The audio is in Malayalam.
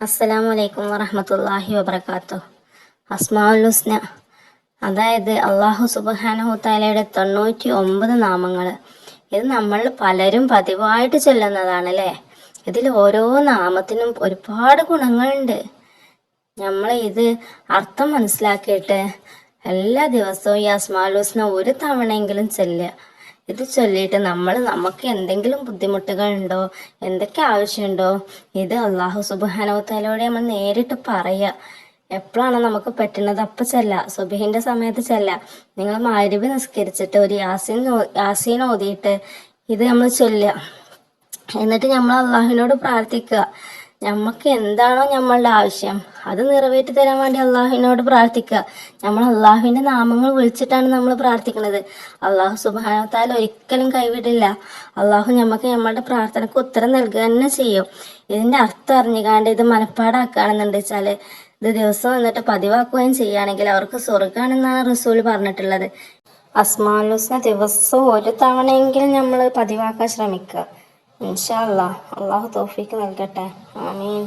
അസ്സലാമു അലൈക്കും വറഹ്മത്തുള്ളാഹി വബറകാതുഹു. അസ്മാഉൽ ഹുസ്ന, അതായത് അള്ളാഹു സുബ്ഹാനഹു തആലയുടെ 99 നാമങ്ങൾ. ഇത് നമ്മൾ പലരും പതിവായിട്ട് ചൊല്ലുന്നതാണ് അല്ലേ. ഇതിൽ ഓരോ നാമത്തിനും ഒരുപാട് ഗുണങ്ങളുണ്ട്. നമ്മൾ ഇത് അർത്ഥം മനസ്സിലാക്കിയിട്ട് എല്ലാ ദിവസവും ഈ അസ്മാഉൽ ഹുസ്ന ഒരു തവണയെങ്കിലും ചൊല്ലുക. ഇത് ചൊല്ലിയിട്ട് നമുക്ക് എന്തെങ്കിലും ബുദ്ധിമുട്ടുകൾ ഉണ്ടോ, എന്തൊക്കെ ആവശ്യമുണ്ടോ, ഇത് അള്ളാഹു സുബ്ഹാനഹു തആലയോട് നമ്മൾ നേരിട്ട് പറയുക. എപ്പോഴാണ് നമുക്ക് പറ്റുന്നത് അപ്പം ചെല്ലാം. സുബഹിൻ്റെ സമയത്ത് ചെല്ലാം. നിങ്ങൾ മഗ്‌രിബ് നിസ്കരിച്ചിട്ട് ഒരു യാസീൻ ഓതിയിട്ട് ഇത് നമ്മൾ ചൊല്ലുക. എന്നിട്ട് നമ്മൾ അള്ളാഹുവിനോട് പ്രാർത്ഥിക്കുക. നമുക്ക് എന്താണോ നമ്മളുടെ ആവശ്യം അത് നിറവേറ്റി തരാൻ വേണ്ടി അള്ളാഹുവിനോട് പ്രാർത്ഥിക്കുക. നമ്മൾ അള്ളാഹുവിൻ്റെ നാമങ്ങൾ വിളിച്ചിട്ടാണ് നമ്മൾ പ്രാർത്ഥിക്കുന്നത്. അള്ളാഹു സുബ്ഹാനഹു തആല ഒരിക്കലും കൈവിടില്ല. അള്ളാഹു നമ്മളുടെ പ്രാർത്ഥനയ്ക്ക് ഉത്തരം നൽകുക തന്നെ ചെയ്യും. ഇതിൻ്റെ അർത്ഥം അറിഞ്ഞുകാണ്ട് ഇത് മനപ്പാടാക്കുകയാണെന്നുണ്ട് വെച്ചാൽ ഇത് ദിവസം എന്നിട്ട് പതിവാക്കുകയും ചെയ്യുകയാണെങ്കിൽ അവർക്ക് സ്വർഗ്ഗമാണെന്നാണ് റസൂൽ പറഞ്ഞിട്ടുള്ളത്. അസ്മാഉൽ ഹുസ്ന ദിവസവും ഒരു തവണയെങ്കിലും നമ്മൾ പതിവാക്കാൻ ശ്രമിക്കുക. ഇൻഷാ അല്ലാഹ്. അള്ളാഹു തൗഫീക്ക് നൽകട്ടെ. ആമീൻ.